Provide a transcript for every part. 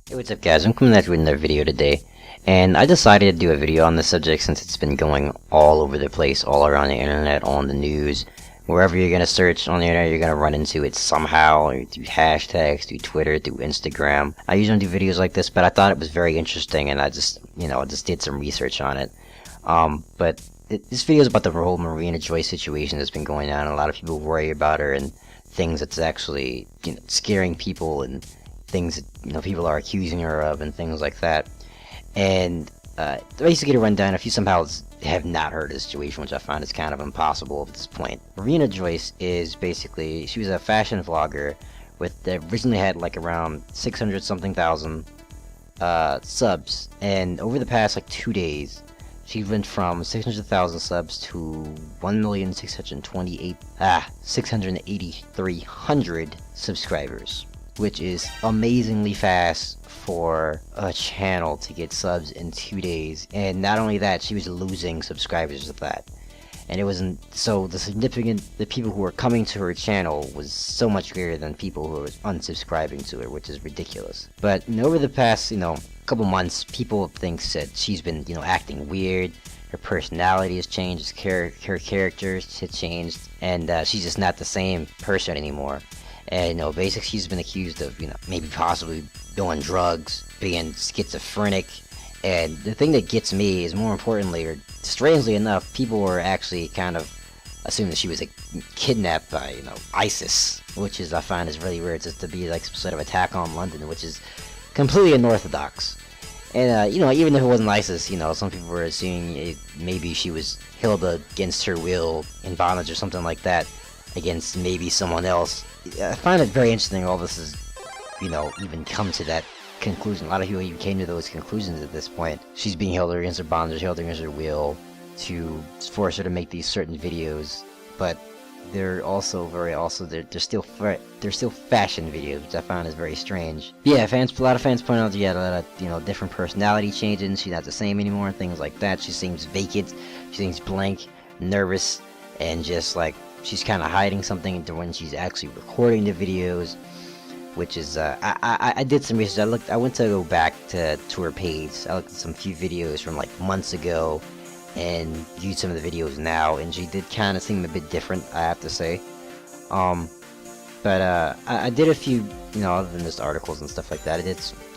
Hey, what's up guys? I'm coming at you with another video today, and I decided to do a video on this subject since it's been going all over the place, all around the internet, on the news. Wherever you're gonna search on the internet, you're gonna run into it somehow, or through hashtags, through Twitter, through Instagram. I usually don't do videos like this, but I thought it was very interesting, and I just did some research on it. This video is about the whole Marina Joyce situation that's been going on. A lot of people worry about her and things that's actually, scaring people, and things that people are accusing her of, and things like that. And basically, to run down, if you somehow have not heard of the situation, which I find is kind of impossible at this point, Marina Joyce is basically, she was a fashion vlogger that originally had like around 600 something thousand subs, and over the past like 2 days she went from 600,000 subs to 683,600 subscribers, which is amazingly fast for a channel to get subs in 2 days. And not only that, she was losing subscribers with that. And it wasn't, so the people who were coming to her channel was so much greater than people who were unsubscribing to her, which is ridiculous. But over the past, couple months, people think that she's been, acting weird. Her personality has changed, her characters have changed, and she's just not the same person anymore. And basically she's been accused of, maybe possibly doing drugs, being schizophrenic. And the thing that gets me is, more importantly, or strangely enough, people were actually kind of assuming that she was kidnapped by, ISIS, which is, I find, is really weird, just to be like some sort of attack on London, which is completely unorthodox. And even if it wasn't ISIS, some people were assuming maybe she was held against her will in bondage or something like that, against maybe someone else. I find it very interesting all this is, even come to that conclusion. A lot of people even came to those conclusions at this point. She's being held against her bondage, held against her will, to force her to make these certain videos. But they're also they're still fashion videos, which I found is very strange. Yeah, a lot of fans point out that she had a lot of different personality changes. She's not the same anymore, and things like that. She seems vacant, she seems blank, nervous, and just like she's kind of hiding something when she's actually recording the videos, which is I did some research. I went to go back to her page. I looked at some few videos from like months ago and viewed some of the videos now, and she did kind of seem a bit different, I have to say. I did a few, other than just articles and stuff like that,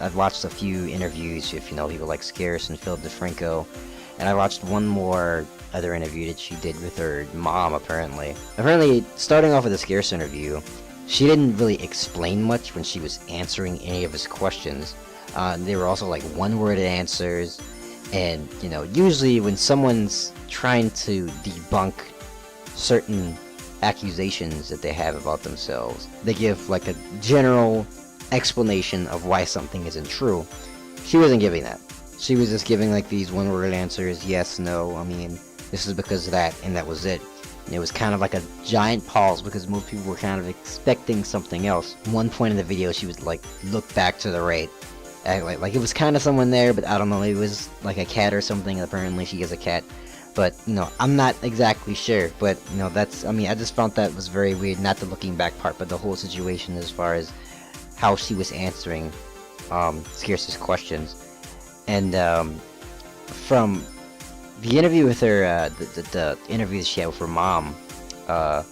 I've watched a few interviews with, people like Scarce and Philip DeFranco, and I watched one more other interview that she did with her mom, apparently. Starting off with the Scarce interview, she didn't really explain much when she was answering any of his questions. They were also like one-word answers. And, usually when someone's trying to debunk certain accusations that they have about themselves, they give like a general explanation of why something isn't true. She wasn't giving that. She was just giving like these one-word answers, yes, no, I mean, this is because of that, and that was it. And it was kind of like a giant pause because most people were kind of expecting something else. One point in the video, she would like look back to the right, like it was kind of someone there, but I don't know, maybe it was like a cat or something. Apparently she is a cat, but I'm not exactly sure. But I just found that was very weird, not the looking back part, but the whole situation as far as how she was answering Scarce's questions. And from the interview with her, the interview that she had with her mom,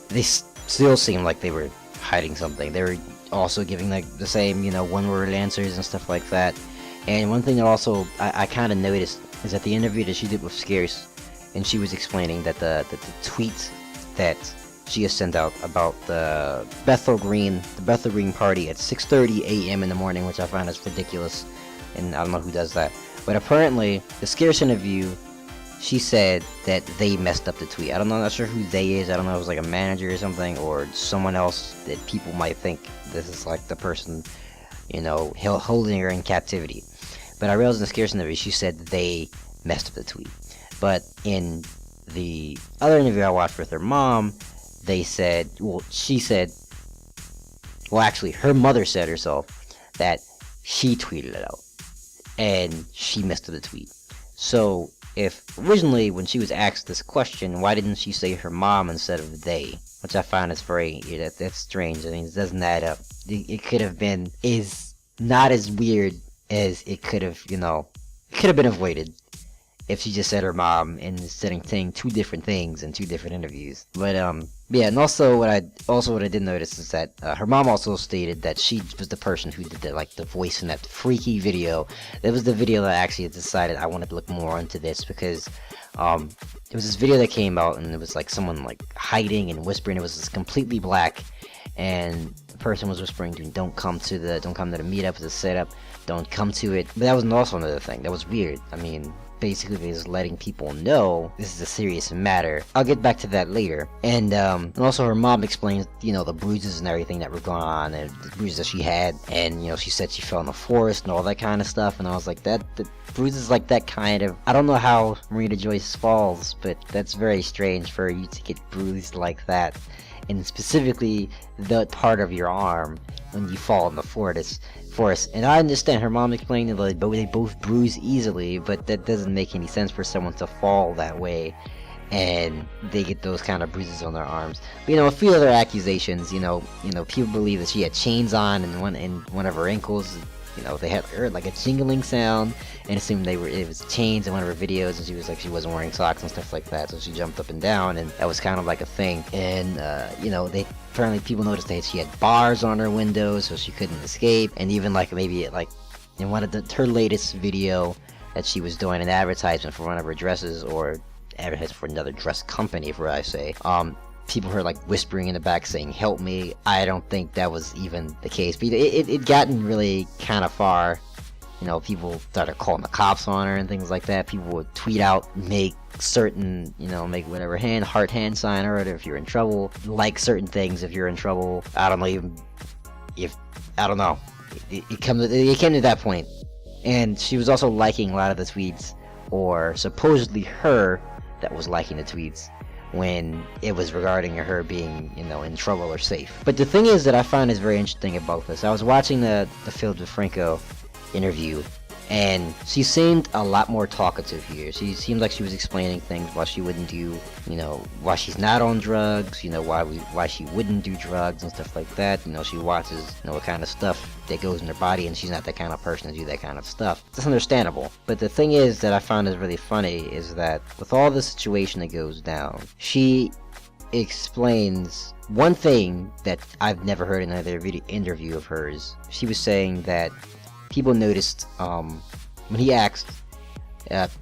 they still seemed like they were hiding something. They were also giving like the same, one-word answers and stuff like that. And one thing that also I kind of noticed is that the interview that she did with Scarce, and she was explaining that the tweet that she has sent out about the Bethel Green party at 6:30 a.m. in the morning, which I find is ridiculous, and I don't know who does that. But apparently, the Scarce interview, she said that they messed up the tweet. I'm not sure who they is. I don't know if it was like a manager or something, or someone else that people might think this is like the person, holding her in captivity. But I realized in the Scarce interview, she said they messed up the tweet. But in the other interview I watched with her mom, she said, actually, her mother said herself that she tweeted it out, and she messed up the tweet. So if originally when she was asked this question, why didn't she say her mom instead of they? Which I find is very, that's strange. I mean, it doesn't add up. It could have been, is not as weird as it could have, it could have been avoided if she just said her mom instead of saying two different things in two different interviews. But yeah, and also what I did notice is that her mom also stated that she was the person who did the voice in that freaky video. That was the video that I actually decided I wanted to look more into this, because it was this video that came out, and it was like someone like hiding and whispering. It was just completely black, and the person was whispering, don't come to the meetup, the setup, don't come to it. But that was also another thing that was weird. I mean, basically they're just letting people know this is a serious matter. I'll get back to that later. And also her mom explains, the bruises and everything that were going on, and the bruises that she had, and she said she fell in the forest and all that kind of stuff. And I was like, the bruises like that kind of, I don't know how Marina Joyce falls, but that's very strange for you to get bruised like that, and specifically the part of your arm when you fall in the forest. And I understand her mom explained that they both bruise easily, but that doesn't make any sense for someone to fall that way and they get those kind of bruises on their arms. But a few other accusations, people believe that she had chains on in one of her ankles. They had heard like a jingling sound and assumed it was chains in one of her videos, and she was like, she wasn't wearing socks and stuff like that, so she jumped up and down, and that was kind of like a thing. And apparently people noticed that she had bars on her windows so she couldn't escape. And even maybe in one of her latest video that she was doing an advertisement for one of her dresses, or advertisement for another dress company, for I say, people heard whispering in the back saying, "Help me." I don't think that was even the case, but it gotten really kind of far. People started calling the cops on her and things like that. People would tweet out, make whatever heart hand sign, or if you're in trouble, like certain things if you're in trouble. I don't know, even if, I don't know. It came to that point. And she was also liking a lot of the tweets, or supposedly her that was liking the tweets, when it was regarding her being, in trouble or safe. But the thing is that I find is very interesting about this. I was watching the Phil DeFranco interview, and she seemed a lot more talkative here. She seemed like she was explaining things why she wouldn't do, why she's not on drugs, why she wouldn't do drugs and stuff like that. She watches, what kind of stuff that goes in her body, and she's not that kind of person to do that kind of stuff. It's understandable. But the thing is that I found is really funny is that with all the situation that goes down, she explains one thing that I've never heard in another interview of hers. She was saying that people noticed, when he asked,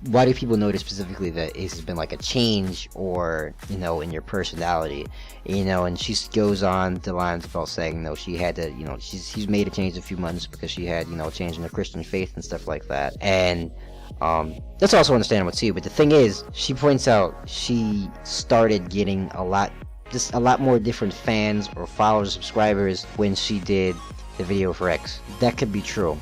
why do people notice specifically that it has been a change, or, in your personality, and she goes on the lines about saying, she had to, she's made a change a few months because she had, a change in her Christian faith and stuff like that. And that's also understandable too, but the thing is, she points out she started getting a lot more different fans or followers, subscribers when she did the video for X. That could be true.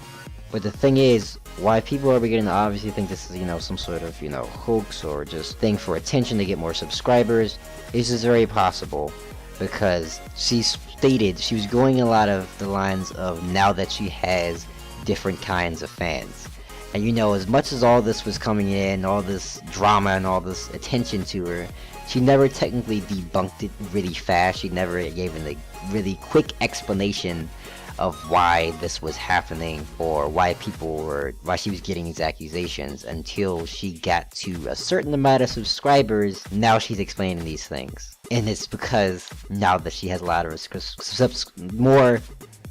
But the thing is, why people are beginning to obviously think this is, some sort of, hoax or just thing for attention to get more subscribers, is just very possible, because she stated she was going a lot of the lines of now that she has different kinds of fans. And as much as all this was coming in, all this drama and all this attention to her, she never technically debunked it really fast. She never gave a really quick explanation of why this was happening, or why she was getting these accusations, until she got to a certain amount of subscribers. Now she's explaining these things, and it's because now that she has a lot of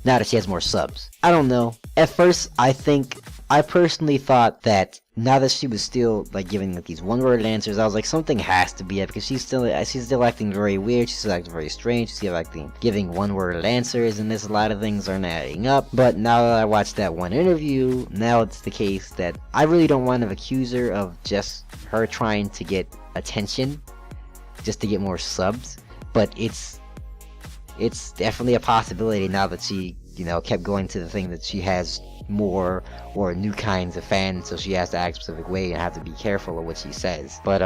now that she has more subs. I don't know. At first, I personally thought that now that she was still giving these one-word answers, I was like, something has to be up, because she's still acting very weird. She's still acting very strange. She's still giving one-word answers, and there's a lot of things aren't adding up. But now that I watched that one interview, now it's the case that I really don't want to accuse her of just her trying to get attention, just to get more subs. But it's definitely a possibility now that she kept going to the thing that she has more or new kinds of fans, so she has to act a specific way and have to be careful of what she says. But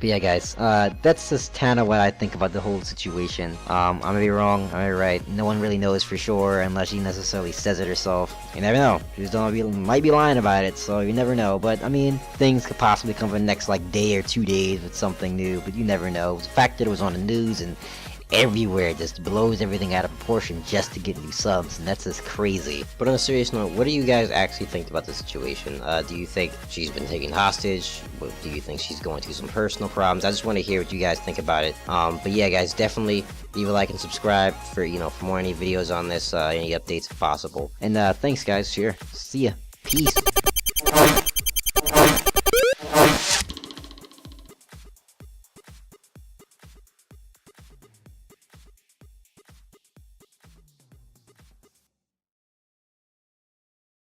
yeah, guys, that's just kind of what I think about the whole situation. I may be wrong, I may be right. No one really knows for sure unless she necessarily says it herself. You never know. She might be lying about it, so you never know. But I mean, things could possibly come for the next day or 2 days with something new, but you never know. The fact that it was on the news and everywhere, just blows everything out of proportion just to get new subs, and that's just crazy. But on a serious note, what do you guys actually think about the situation? Do you think she's been taken hostage? Do you think she's going through some personal problems? I just want to hear what you guys think about it. But yeah, guys, definitely leave a like and subscribe for, for more any videos on this, any updates if possible. And thanks, guys. Sure. See ya. Peace.